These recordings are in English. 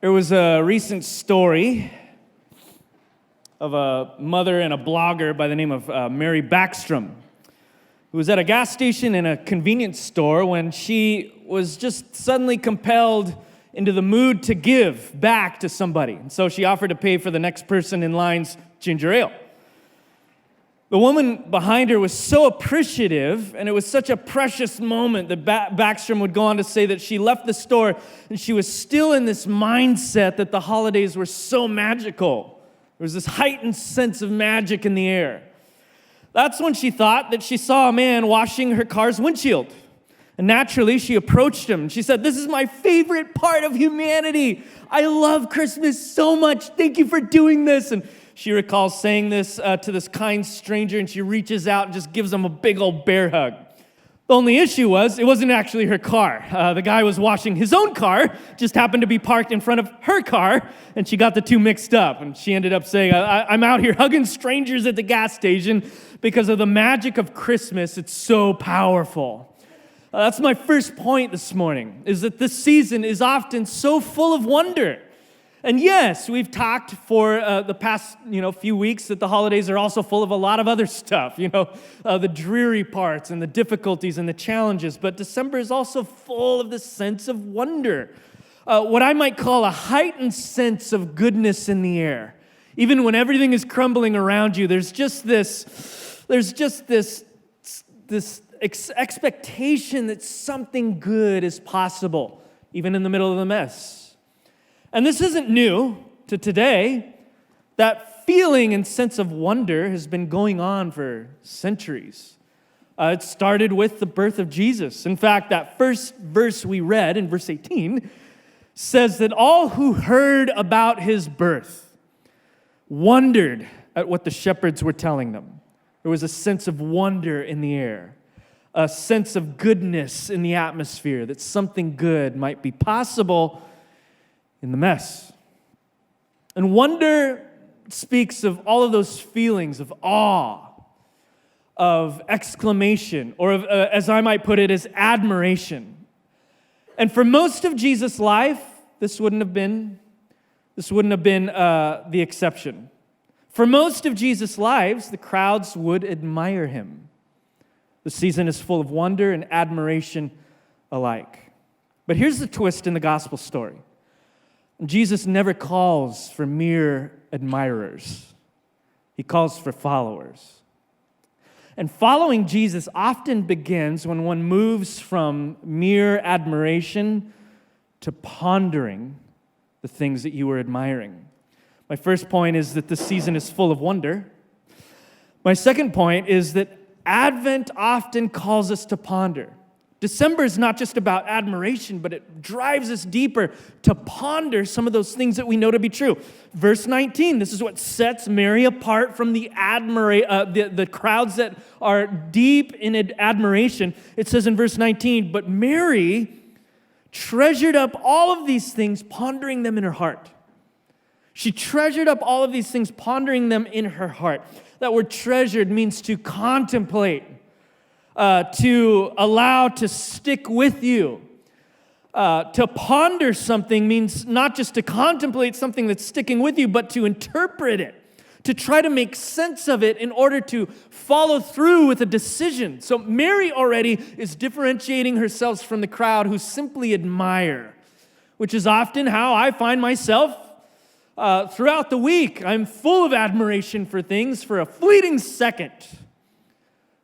There was a recent story of a mother and a blogger by the name of Mary Backstrom, who was at a gas station in a convenience store when she was just suddenly compelled into the mood to give back to somebody. And so she offered to pay for the next person in line's ginger ale. The woman behind her was so appreciative, and it was such a precious moment that Backstrom would go on to say that she left the store and she was still in this mindset that the holidays were so magical. There was this heightened sense of magic in the air. That's when she thought that she saw a man washing her car's windshield. And naturally, she approached him. She said, "This is my favorite part of humanity. I love Christmas so much. Thank you for doing this." And she recalls saying this to this kind stranger, and she reaches out and just gives him a big old bear hug. The only issue was, it wasn't actually her car. The guy was washing his own car, just happened to be parked in front of her car, and she got the two mixed up. And she ended up saying, I'm out here hugging strangers at the gas station because of the magic of Christmas. It's so powerful. That's my first point this morning, is that this season is often so full of wonder. And yes, we've talked for the past, few weeks that the holidays are also full of a lot of other stuff, the dreary parts and the difficulties and the challenges. But December is also full of this sense of wonder, what I might call a heightened sense of goodness in the air. Even when everything is crumbling around you, there's just this expectation that something good is possible, even in the middle of the mess. And this isn't new to today. That feeling and sense of wonder has been going on for centuries. It started with the birth of Jesus. In fact, that first verse we read in verse 18 says that all who heard about his birth wondered at what the shepherds were telling them. There was a sense of wonder in the air, a sense of goodness in the atmosphere, that something good might be possible in the mess. And wonder speaks of all of those feelings of awe, of exclamation, or of, as I might put it, as admiration. And for most of Jesus' life, this wouldn't have been the exception. For most of Jesus' lives, the crowds would admire him. The season is full of wonder and admiration alike. But here's the twist in the gospel story. Jesus never calls for mere admirers. He calls for followers. And following Jesus often begins when one moves from mere admiration to pondering the things that you were admiring. My first point is that the season is full of wonder. My second point is that Advent often calls us to ponder. December is not just about admiration, but it drives us deeper to ponder some of those things that we know to be true. Verse 19, this is what sets Mary apart from the crowds that are deep in admiration. It says in verse 19, but Mary treasured up all of these things, pondering them in her heart. She treasured up all of these things, pondering them in her heart. That word treasured means to contemplate. To allow to stick with you. To ponder something means not just to contemplate something that's sticking with you, but to interpret it, to try to make sense of it in order to follow through with a decision. So Mary already is differentiating herself from the crowd who simply admire, which is often how I find myself throughout the week. I'm full of admiration for things for a fleeting second.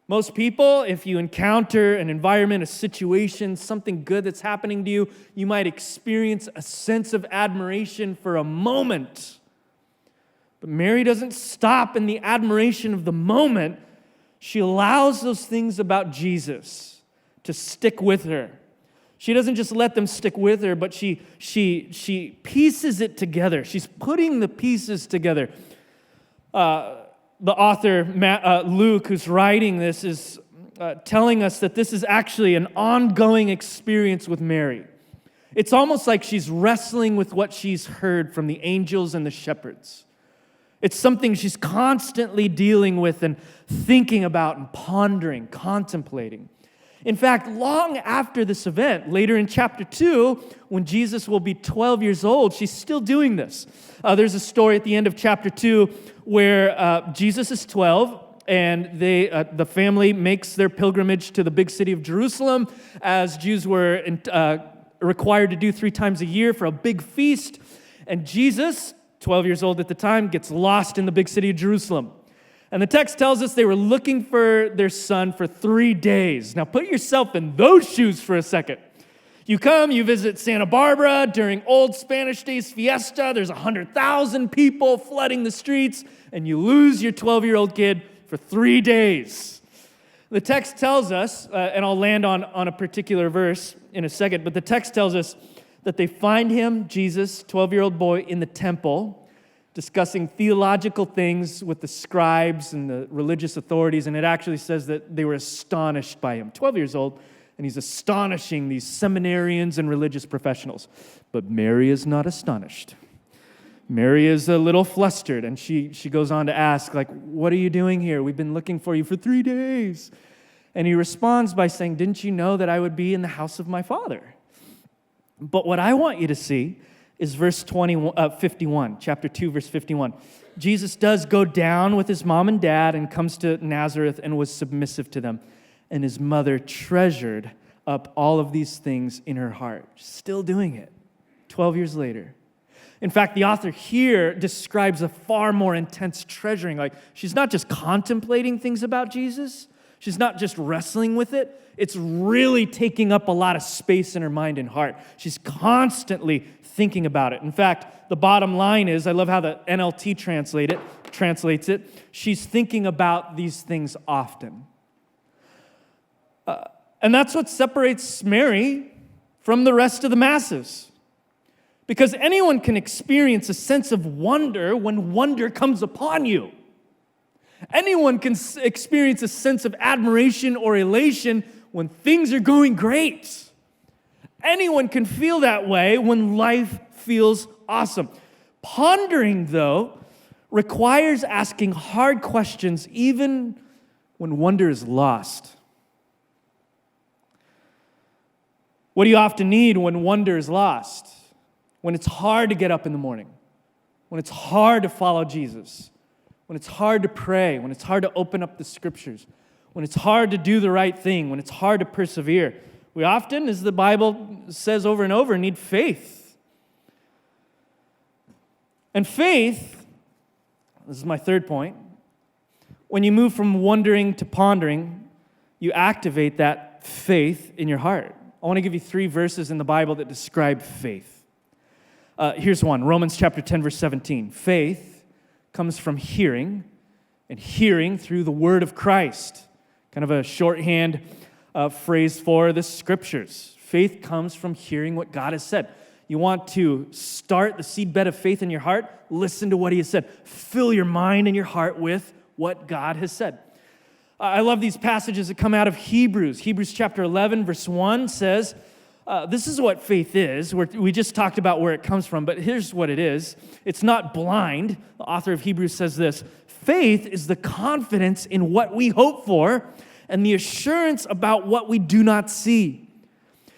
Most people, if you encounter an environment, a situation, something good that's happening to you, you might experience a sense of admiration for a moment. But Mary doesn't stop in the admiration of the moment. She allows those things about Jesus to stick with her. She doesn't just let them stick with her, but she pieces it together. She's putting the pieces together. The author, Luke, who's writing this, is telling us that this is actually an ongoing experience with Mary. It's almost like she's wrestling with what she's heard from the angels and the shepherds. It's something she's constantly dealing with and thinking about and pondering, contemplating. In fact, long after this event, later in chapter 2, when Jesus will be 12 years old, she's still doing this. There's a story at the end of chapter 2 where Jesus is 12, and the family makes their pilgrimage to the big city of Jerusalem, as Jews were required to do 3 times a year for a big feast. And Jesus, 12 years old at the time, gets lost in the big city of Jerusalem. And the text tells us they were looking for their son for 3 days. Now put yourself in those shoes for a second. You come, you visit Santa Barbara during old Spanish Days fiesta. There's 100,000 people flooding the streets, and you lose your 12-year-old kid for 3 days. The text tells us, and I'll land on a particular verse in a second, but the text tells us that they find him, Jesus, 12-year-old boy, in the temple, discussing theological things with the scribes and the religious authorities, and it actually says that they were astonished by him. 12 years old, and he's astonishing these seminarians and religious professionals. But Mary is not astonished. Mary is a little flustered, and she goes on to ask, like, what are you doing here? We've been looking for you for 3 days. And he responds by saying, didn't you know that I would be in the house of my Father? But what I want you to see is verse 51, chapter 2, verse 51. Jesus does go down with his mom and dad and comes to Nazareth and was submissive to them. And his mother treasured up all of these things in her heart. Still doing it 12 years later. In fact, the author here describes a far more intense treasuring. Like, she's not just contemplating things about Jesus. She's not just wrestling with it. It's really taking up a lot of space in her mind and heart. She's constantly thinking about it. In fact, the bottom line is, I love how the NLT translates it. She's thinking about these things often. And that's what separates Mary from the rest of the masses. Because anyone can experience a sense of wonder when wonder comes upon you. Anyone can experience a sense of admiration or elation when things are going great. Anyone can feel that way when life feels awesome. Pondering, though, requires asking hard questions even when wonder is lost. What do you often need when wonder is lost? When it's hard to get up in the morning, when it's hard to follow Jesus, when it's hard to pray, when it's hard to open up the scriptures, when it's hard to do the right thing, when it's hard to persevere. We often, as the Bible says over and over, need faith. And faith, this is my third point, when you move from wondering to pondering, you activate that faith in your heart. I want to give you 3 verses in the Bible that describe faith. Here's one, Romans chapter 10, verse 17. Faith comes from hearing, and hearing through the word of Christ. Kind of a shorthand phrase for the scriptures. Faith comes from hearing what God has said. You want to start the seedbed of faith in your heart? Listen to what he has said. Fill your mind and your heart with what God has said. I love these passages that come out of Hebrews. Hebrews chapter 11, verse 1 says, this is what faith is. We just talked about where it comes from, but here's what it is. It's not blind. The author of Hebrews says this: faith is the confidence in what we hope for and the assurance about what we do not see.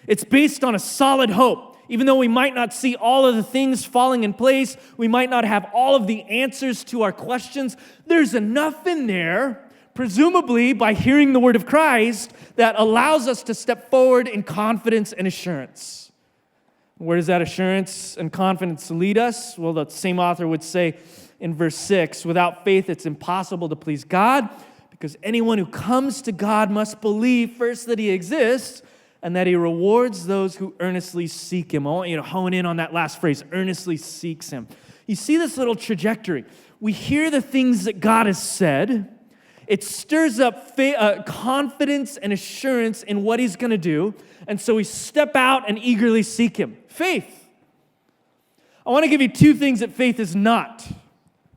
It's based on a solid hope. Even though we might not see all of the things falling in place, we might not have all of the answers to our questions, there's enough in there, presumably by hearing the word of Christ, that allows us to step forward in confidence and assurance. Where does that assurance and confidence lead us? Well, the same author would say in verse 6, without faith it's impossible to please God, because anyone who comes to God must believe first that he exists and that he rewards those who earnestly seek him. I want you to hone in on that last phrase, earnestly seeks him. You see this little trajectory. We hear the things that God has said. It stirs up confidence and assurance in what he's going to do. And so we step out and eagerly seek him. Faith. I want to give you 2 things that faith is not,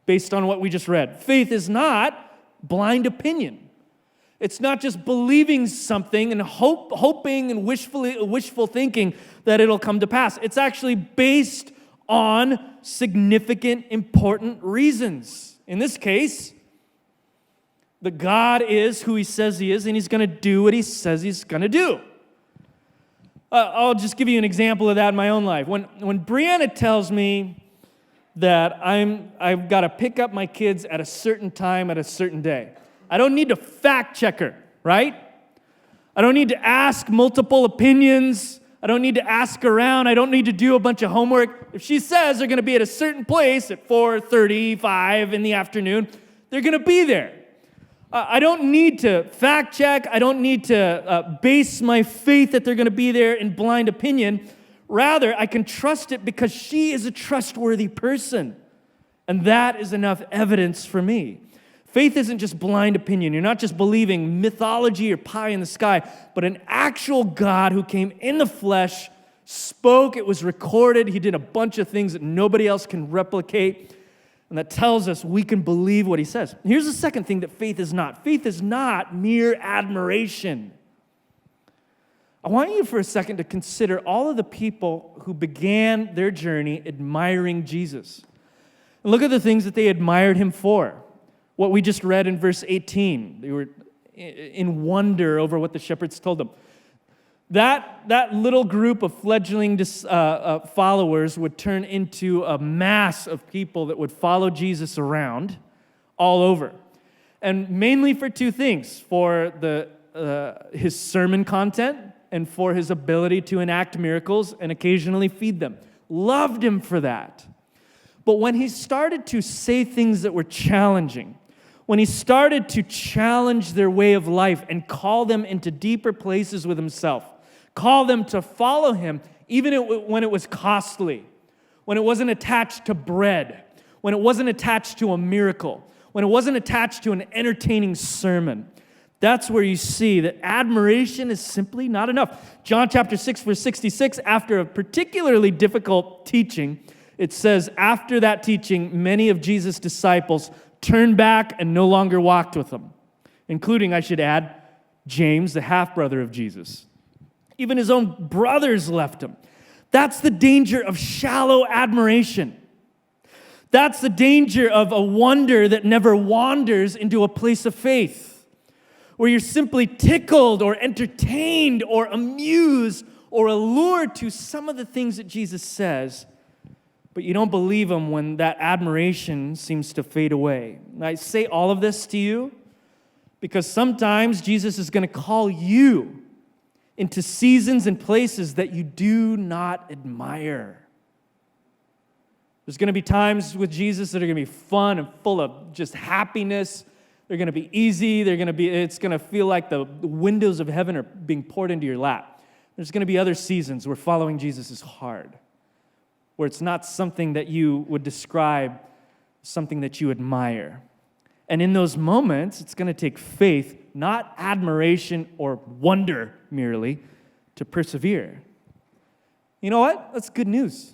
based on what we just read. Faith is not blind opinion. It's not just believing something and hoping and wishful thinking that it'll come to pass. It's actually based on significant, important reasons. In this case, that God is who he says he is, and he's going to do what he says he's going to do. I'll just give you an example of that in my own life. When Brianna tells me that I've got to pick up my kids at a certain time at a certain day, I don't need to fact check her, right? I don't need to ask multiple opinions. I don't need to ask around. I don't need to do a bunch of homework. If she says they're going to be at a certain place at 4:35 in the afternoon, they're going to be there. I don't need to fact check. I don't need to base my faith that they're going to be there in blind opinion. Rather, I can trust it because she is a trustworthy person. And that is enough evidence for me. Faith isn't just blind opinion. You're not just believing mythology or pie in the sky, but an actual God who came in the flesh, spoke, it was recorded. He did a bunch of things that nobody else can replicate. And that tells us we can believe what he says. Here's the second thing that faith is not. Faith is not mere admiration. I want you for a second to consider all of the people who began their journey admiring Jesus. And look at the things that they admired him for. What we just read in verse 18. They were in wonder over what the shepherds told them. That little group of fledgling followers would turn into a mass of people that would follow Jesus around all over. And mainly for two things, for his sermon content and for his ability to enact miracles and occasionally feed them. Loved him for that. But when he started to say things that were challenging, when he started to challenge their way of life and call them into deeper places with himself, call them to follow him, even when it was costly, when it wasn't attached to bread, when it wasn't attached to a miracle, when it wasn't attached to an entertaining sermon. That's where you see that admiration is simply not enough. John chapter 6, verse 66, after a particularly difficult teaching, it says, after that teaching, many of Jesus' disciples turned back and no longer walked with him, including, I should add, James, the half-brother of Jesus. Even his own brothers left him. That's the danger of shallow admiration. That's the danger of a wonder that never wanders into a place of faith, where you're simply tickled or entertained or amused or allured to some of the things that Jesus says, but you don't believe him when that admiration seems to fade away. And I say all of this to you because sometimes Jesus is going to call you into seasons and places that you do not admire. There's going to be times with Jesus that are going to be fun and full of just happiness. They're going to be easy. It's going to feel like the windows of heaven are being poured into your lap. There's going to be other seasons where following Jesus is hard, where it's not something that you would describe, something that you admire. And in those moments, it's going to take faith, not admiration or wonder merely, to persevere. You know what? That's good news.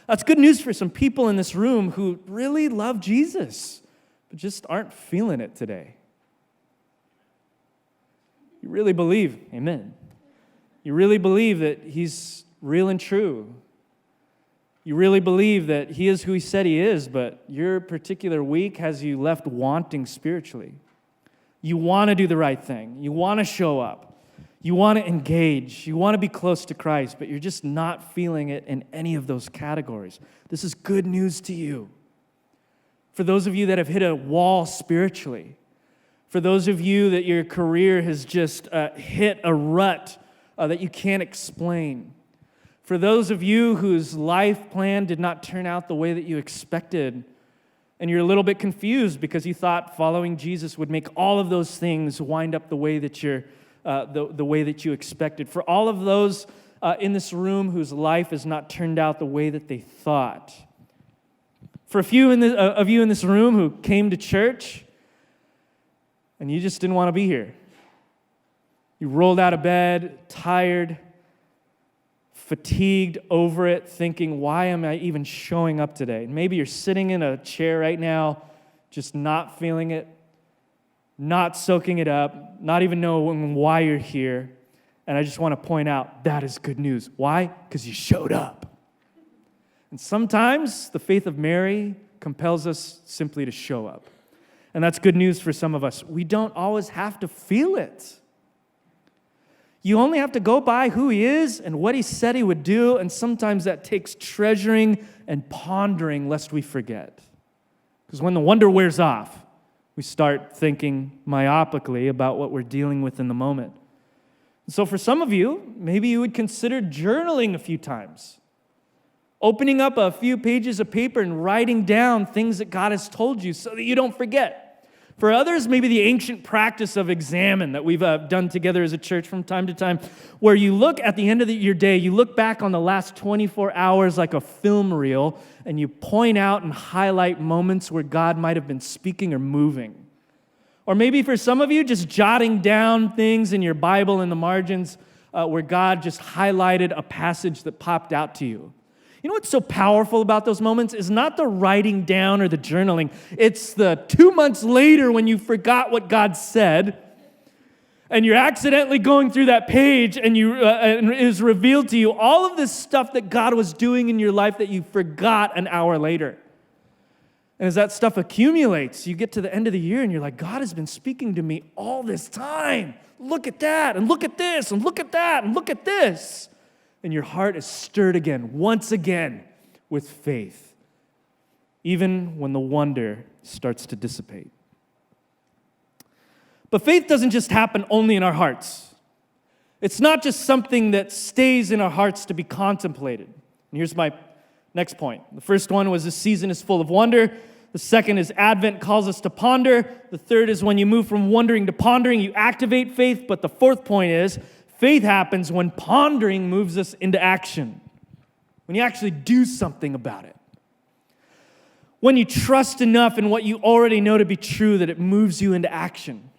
That's good news for some people in this room who really love Jesus, but just aren't feeling it today. You really believe, amen. You really believe that he's real and true. You really believe that he is who he said he is, but your particular week has you left wanting spiritually. You want to do the right thing. You want to show up. You want to engage. You want to be close to Christ, but you're just not feeling it in any of those categories. This is good news to you. For those of you that have hit a wall spiritually, for those of you that your career has just hit a rut that you can't explain, for those of you whose life plan did not turn out the way that you expected, and you're a little bit confused because you thought following Jesus would make all of those things wind up the way that the way that you expected. For all of those in this room whose life has not turned out the way that they thought. For a few of you in this room who came to church and you just didn't want to be here. You rolled out of bed, tired, fatigued over it, thinking, why am I even showing up today? And maybe you're sitting in a chair right now, just not feeling it, not soaking it up, not even knowing why you're here. And I just want to point out, that is good news. Why? Because you showed up. And sometimes the faith of Mary compels us simply to show up. And that's good news for some of us. We don't always have to feel it. You only have to go by who he is and what he said he would do, and sometimes that takes treasuring and pondering lest we forget. Because when the wonder wears off, we start thinking myopically about what we're dealing with in the moment. So for some of you, maybe you would consider journaling a few times. Opening up a few pages of paper and writing down things that God has told you so that you don't forget. For others, maybe the ancient practice of examine that we've done together as a church from time to time, where you look at the end of your day, you look back on the last 24 hours like a film reel, and you point out and highlight moments where God might have been speaking or moving. Or maybe for some of you, just jotting down things in your Bible in the margins where God just highlighted a passage that popped out to you. You know what's so powerful about those moments is not the writing down or the journaling. It's the 2 months later when you forgot what God said and you're accidentally going through that page and it is revealed to you all of this stuff that God was doing in your life that you forgot an hour later. And as that stuff accumulates, you get to the end of the year and you're like, God has been speaking to me all this time. Look at that, and look at this, and look at that, and look at this. And your heart is stirred again, once again, with faith, even when the wonder starts to dissipate. But faith doesn't just happen only in our hearts. It's not just something that stays in our hearts to be contemplated. And here's my next point. The first one was this season is full of wonder. The second is Advent calls us to ponder. The third is when you move from wondering to pondering, you activate faith. But the fourth point is faith happens when pondering moves us into action. When you actually do something about it. When you trust enough in what you already know to be true that it moves you into action.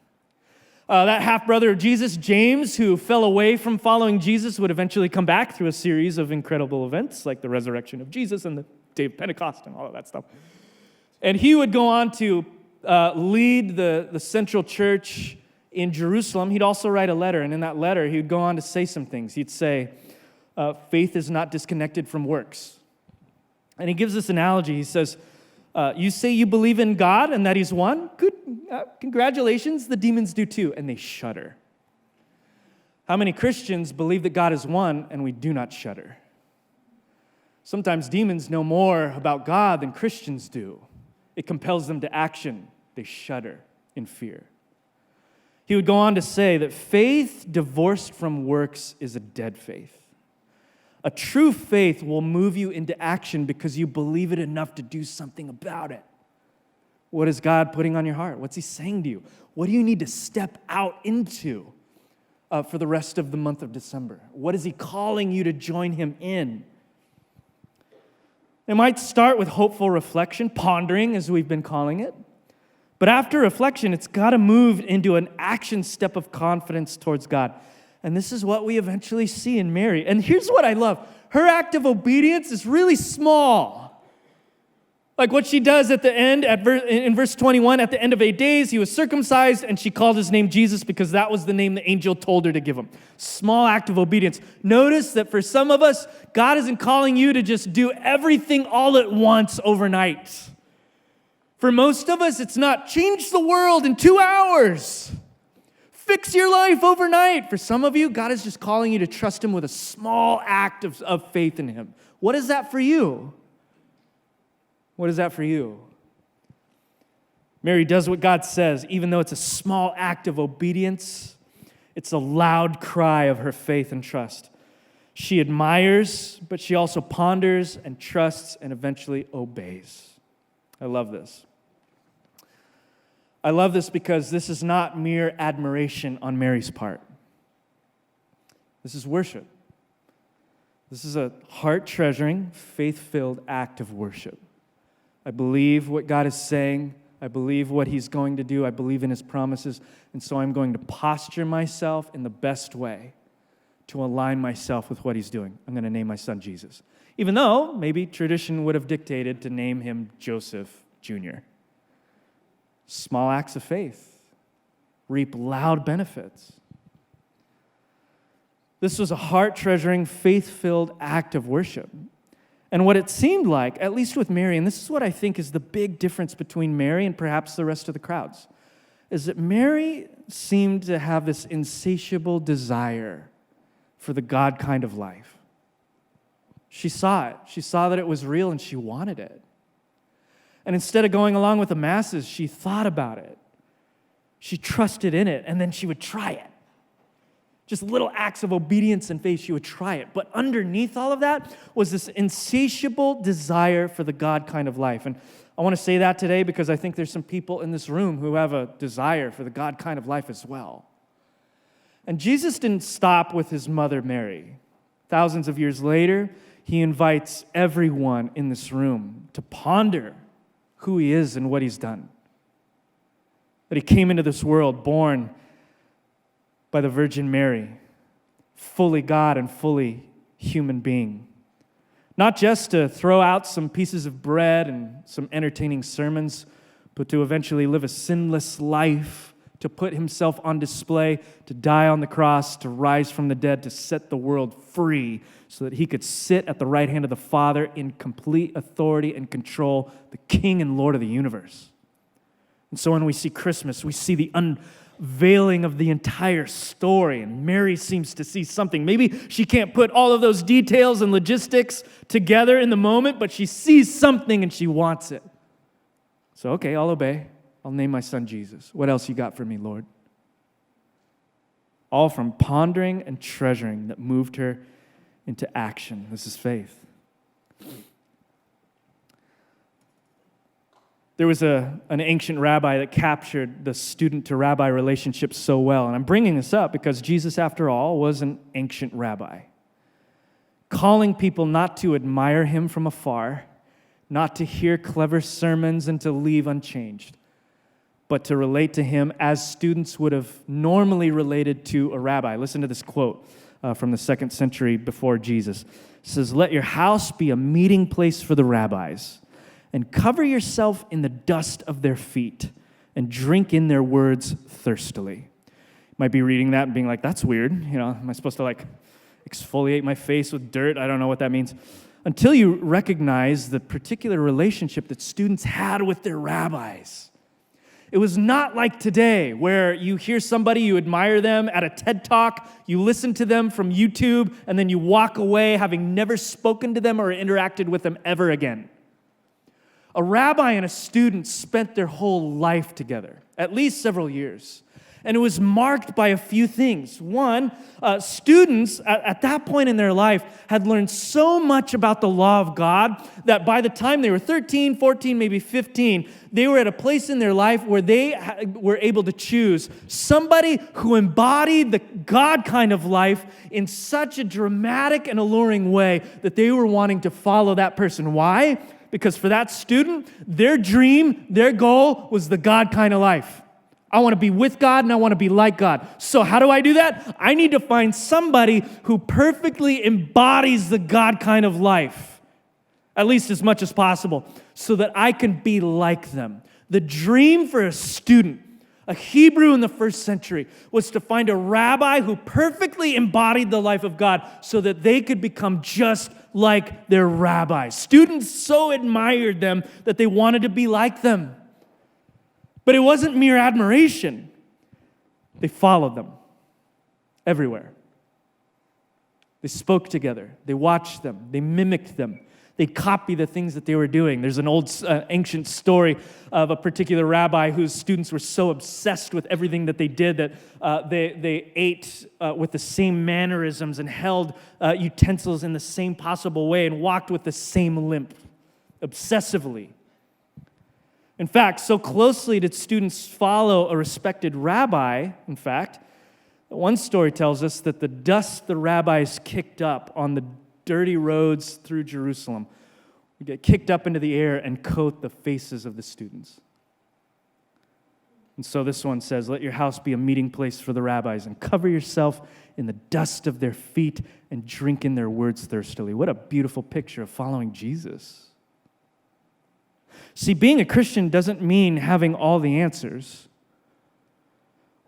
That half-brother of Jesus, James, who fell away from following Jesus, would eventually come back through a series of incredible events like the resurrection of Jesus and the day of Pentecost and all of that stuff. And he would go on to lead the central church in Jerusalem. He'd also write a letter, and in that letter, he would go on to say some things. He'd say, faith is not disconnected from works. And he gives this analogy. He says, you say you believe in God and that he's one? Good, congratulations, the demons do too, and they shudder. How many Christians believe that God is one and we do not shudder? Sometimes demons know more about God than Christians do. It compels them to action. They shudder in fear. He would go on to say that faith divorced from works is a dead faith. A true faith will move you into action because you believe it enough to do something about it. What is God putting on your heart? What's he saying to you? What do you need to step out into for the rest of the month of December? What is he calling you to join him in? It might start with hopeful reflection, pondering, as we've been calling it. But after reflection, it's got to move into an action step of confidence towards God. And this is what we eventually see in Mary. And here's what I love. Her act of obedience is really small. Like what she does at the end, in verse 21, at the end of 8 days, he was circumcised, and she called his name Jesus because that was the name the angel told her to give him. Small act of obedience. Notice that for some of us, God isn't calling you to just do everything all at once overnight. For most of us, it's not change the world in 2 hours. Fix your life overnight. For some of you, God is just calling you to trust him with a small act of faith in him. What is that for you? What is that for you? Mary does what God says, even though it's a small act of obedience. It's a loud cry of her faith and trust. She admires, but she also ponders and trusts and eventually obeys. I love this. I love this because this is not mere admiration on Mary's part. This is worship. This is a heart-treasuring, faith-filled act of worship. I believe what God is saying. I believe what he's going to do. I believe in his promises. And so I'm going to posture myself in the best way to align myself with what he's doing. I'm going to name my son Jesus. Even though maybe tradition would have dictated to name him Joseph Jr. Small acts of faith reap loud benefits. This was a heart-treasuring, faith-filled act of worship. And what it seemed like, at least with Mary, and this is what I think is the big difference between Mary and perhaps the rest of the crowds, is that Mary seemed to have this insatiable desire for the God kind of life. She saw it. She saw that it was real and she wanted it. And instead of going along with the masses, she thought about it. She trusted in it, and then she would try it. Just little acts of obedience and faith, she would try it. But underneath all of that was this insatiable desire for the God kind of life. And I want to say that today because I think there's some people in this room who have a desire for the God kind of life as well. And Jesus didn't stop with his mother Mary. Thousands of years later, he invites everyone in this room to ponder who he is and what he's done. That he came into this world born by the Virgin Mary, fully God and fully human being. Not just to throw out some pieces of bread and some entertaining sermons, but to eventually live a sinless life, to put himself on display, to die on the cross, to rise from the dead, to set the world free so that he could sit at the right hand of the Father in complete authority and control, the King and Lord of the universe. And so when we see Christmas, we see the unveiling of the entire story, and Mary seems to see something. Maybe she can't put all of those details and logistics together in the moment, but she sees something and she wants it. So, okay, I'll obey. I'll name my son Jesus. What else you got for me, Lord? All from pondering and treasuring that moved her into action. This is faith. There was an ancient rabbi that captured the student-to-rabbi relationship so well. And I'm bringing this up because Jesus, after all, was an ancient rabbi, calling people not to admire him from afar, not to hear clever sermons and to leave unchanged, but to relate to him as students would have normally related to a rabbi. Listen to this quote from the 2nd century before Jesus. It says, "Let your house be a meeting place for the rabbis, and cover yourself in the dust of their feet, and drink in their words thirstily." You might be reading that and being like, that's weird. Am I supposed to exfoliate my face with dirt? I don't know what that means. Until you recognize the particular relationship that students had with their rabbis. It was not like today, where you hear somebody, you admire them at a TED Talk, you listen to them from YouTube, and then you walk away having never spoken to them or interacted with them ever again. A rabbi and a student spent their whole life together, at least several years. And it was marked by a few things. One, students at that point in their life had learned so much about the law of God that by the time they were 13, 14, maybe 15, they were at a place in their life where they were able to choose somebody who embodied the God kind of life in such a dramatic and alluring way that they were wanting to follow that person. Why? Because for that student, their dream, their goal was the God kind of life. I want to be with God and I want to be like God. So how do I do that? I need to find somebody who perfectly embodies the God kind of life, at least as much as possible, so that I can be like them. The dream for a student, a Hebrew in the 1st century, was to find a rabbi who perfectly embodied the life of God so that they could become just like their rabbi. Students so admired them that they wanted to be like them. But it wasn't mere admiration. They followed them everywhere. They spoke together. They watched them. They mimicked them. They copied the things that they were doing. There's an old ancient story of a particular rabbi whose students were so obsessed with everything that they did that they ate with the same mannerisms and held utensils in the same possible way and walked with the same limp, obsessively. In fact, so closely did students follow a respected rabbi, in fact, that one story tells us that the dust the rabbis kicked up on the dirty roads through Jerusalem would get kicked up into the air and coat the faces of the students. And so this one says, "Let your house be a meeting place for the rabbis, and cover yourself in the dust of their feet and drink in their words thirstily." What a beautiful picture of following Jesus. See, being a Christian doesn't mean having all the answers,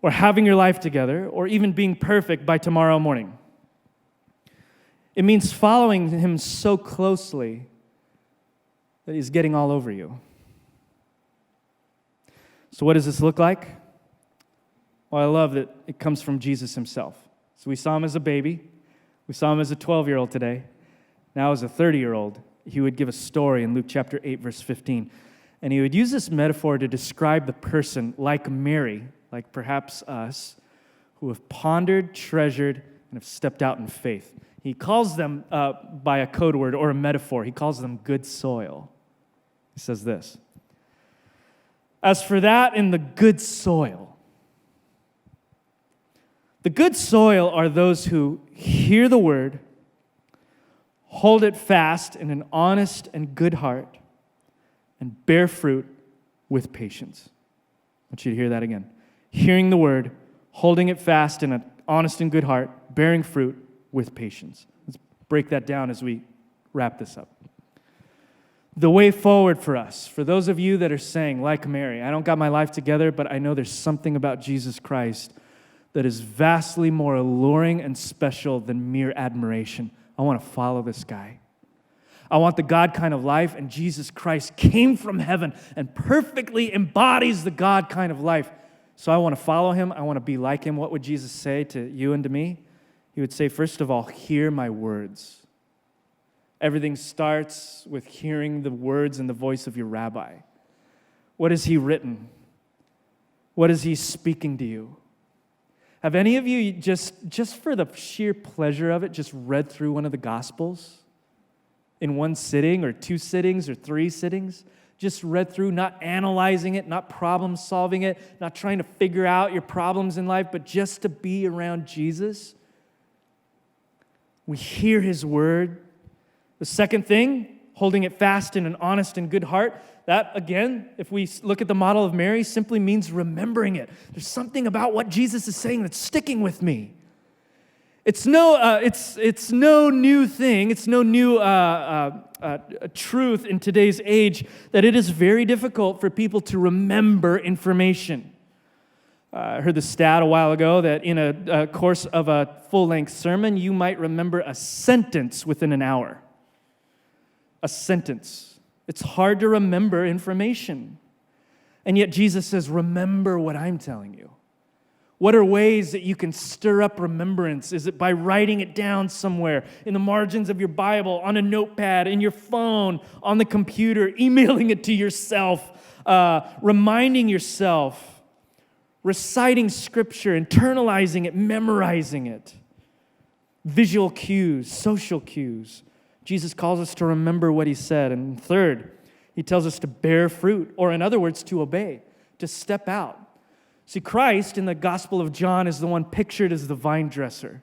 or having your life together, or even being perfect by tomorrow morning. It means following him so closely that he's getting all over you. So what does this look like? Well, I love that it comes from Jesus himself. So we saw him as a baby. We saw him as a 12-year-old today. Now as a 30-year-old, he would give a story in Luke chapter 8, verse 15. And he would use this metaphor to describe the person like Mary, like perhaps us, who have pondered, treasured, and have stepped out in faith. He calls them, by a code word or a metaphor, he calls them good soil. He says this, "As for that in the good soil, the good soil are those who hear the word, hold it fast in an honest and good heart, and bear fruit with patience." I want you to hear that again. Hearing the word, holding it fast in an honest and good heart, bearing fruit with patience. Let's break that down as we wrap this up. The way forward for us, for those of you that are saying, like Mary, I don't got my life together, but I know there's something about Jesus Christ that is vastly more alluring and special than mere admiration. I want to follow this guy. I want the God kind of life, and Jesus Christ came from heaven and perfectly embodies the God kind of life. So I want to follow him. I want to be like him. What would Jesus say to you and to me? He would say, first of all, hear my words. Everything starts with hearing the words and the voice of your rabbi. What has he written? What is he speaking to you? Have any of you just for the sheer pleasure of it, just read through one of the Gospels in one sitting or two sittings or three sittings? Just read through, not analyzing it, not problem solving it, not trying to figure out your problems in life, but just to be around Jesus? We hear his word. The second thing, holding it fast in an honest and good heart, that, again, if we look at the model of Mary, simply means remembering it. There's something about what Jesus is saying that's sticking with me. It's no new thing. It's no new truth in today's age that it is very difficult for people to remember information. I heard the stat a while ago that in a course of a full-length sermon, you might remember a sentence within an hour. A sentence. It's hard to remember information. And yet Jesus says, remember what I'm telling you. What are ways that you can stir up remembrance? Is it by writing it down somewhere in the margins of your Bible, on a notepad, in your phone, on the computer, emailing it to yourself, reminding yourself, reciting Scripture, internalizing it, memorizing it? Visual cues, social cues. Jesus calls us to remember what he said. And third, he tells us to bear fruit, or in other words, to obey, to step out. See, Christ in the Gospel of John is the one pictured as the vine dresser.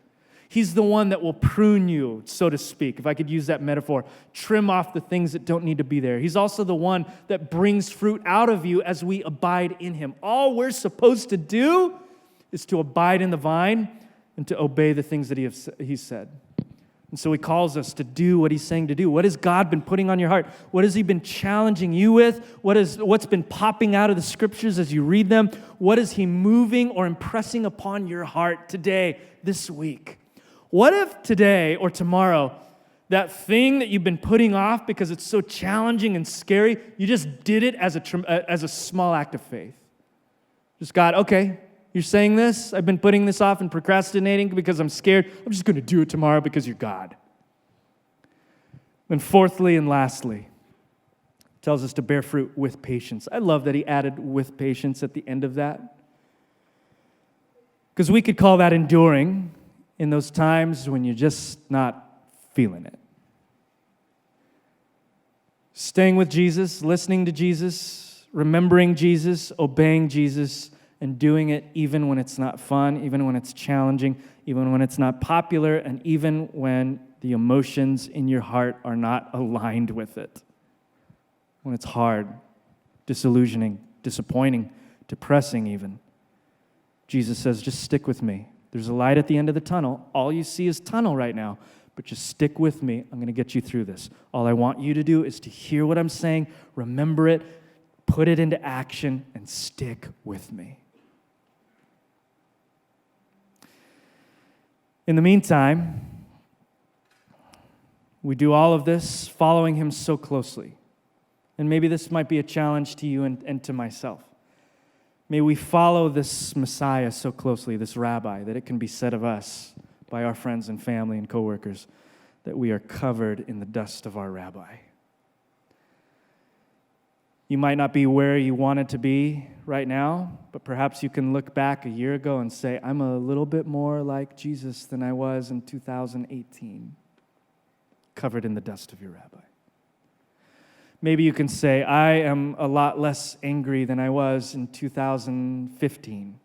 He's the one that will prune you, so to speak, if I could use that metaphor, trim off the things that don't need to be there. He's also the one that brings fruit out of you as we abide in him. All we're supposed to do is to abide in the vine and to obey the things that he said. And so he calls us to do what he's saying to do. What has God been putting on your heart? What has he been challenging you with? What's been popping out of the Scriptures as you read them? What is he moving or impressing upon your heart today, this week? What if today or tomorrow, that thing that you've been putting off because it's so challenging and scary, you just did it as a small act of faith? Just, God, okay, you're saying this? I've been putting this off and procrastinating because I'm scared. I'm just going to do it tomorrow because you're God. And fourthly and lastly, it tells us to bear fruit with patience. I love that he added with patience at the end of that. Because we could call that enduring in those times when you're just not feeling it. Staying with Jesus, listening to Jesus, remembering Jesus, obeying Jesus, and doing it even when it's not fun, even when it's challenging, even when it's not popular, and even when the emotions in your heart are not aligned with it. When it's hard, disillusioning, disappointing, depressing even. Jesus says, just stick with me. There's a light at the end of the tunnel. All you see is tunnel right now, but just stick with me. I'm going to get you through this. All I want you to do is to hear what I'm saying, remember it, put it into action, and stick with me. In the meantime, we do all of this following him so closely. And maybe this might be a challenge to you and to myself. May we follow this Messiah so closely, this rabbi, that it can be said of us by our friends and family and coworkers that we are covered in the dust of our rabbi. You might not be where you wanted to be right now, but perhaps you can look back a year ago and say, I'm a little bit more like Jesus than I was in 2018, covered in the dust of your rabbi. Maybe you can say, I am a lot less angry than I was in 2015,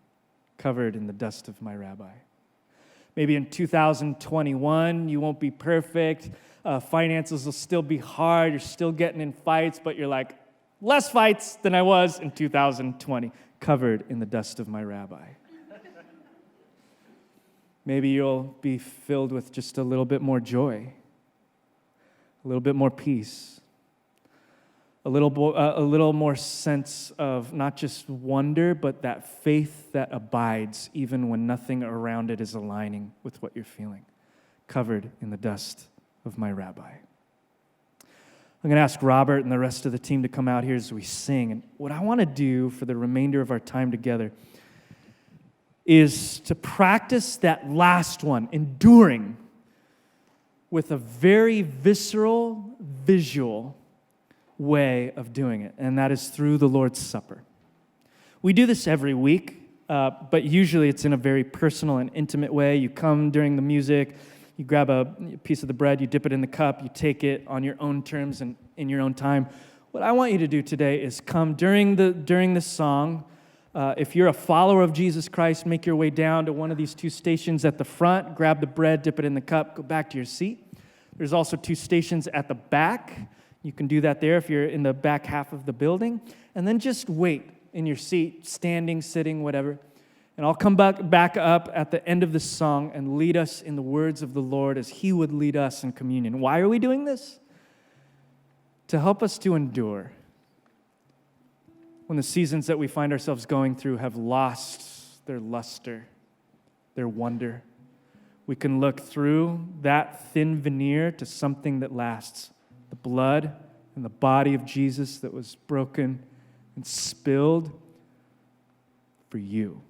covered in the dust of my rabbi. Maybe in 2021, you won't be perfect. Finances will still be hard. You're still getting in fights, but you're like, less fights than I was in 2020, covered in the dust of my rabbi. Maybe you'll be filled with just a little bit more joy, a little bit more peace, a little more sense of not just wonder, but that faith that abides even when nothing around it is aligning with what you're feeling, covered in the dust of my rabbi. I'm going to ask Robert and the rest of the team to come out here as we sing. And what I want to do for the remainder of our time together is to practice that last one, enduring, with a very visceral, visual way of doing it, and that is through the Lord's Supper. We do this every week, but usually it's in a very personal and intimate way. You come during the music, you grab a piece of the bread, you dip it in the cup, you take it on your own terms and in your own time. What I want you to do today is come during this song. If you're a follower of Jesus Christ, make your way down to one of these two stations at the front, grab the bread, dip it in the cup, go back to your seat. There's also two stations at the back. You can do that there if you're in the back half of the building. And then just wait in your seat, standing, sitting, whatever. And I'll come back up at the end of the song and lead us in the words of the Lord as He would lead us in communion. Why are we doing this? To help us to endure when the seasons that we find ourselves going through have lost their luster, their wonder. We can look through that thin veneer to something that lasts. The blood and the body of Jesus that was broken and spilled for you.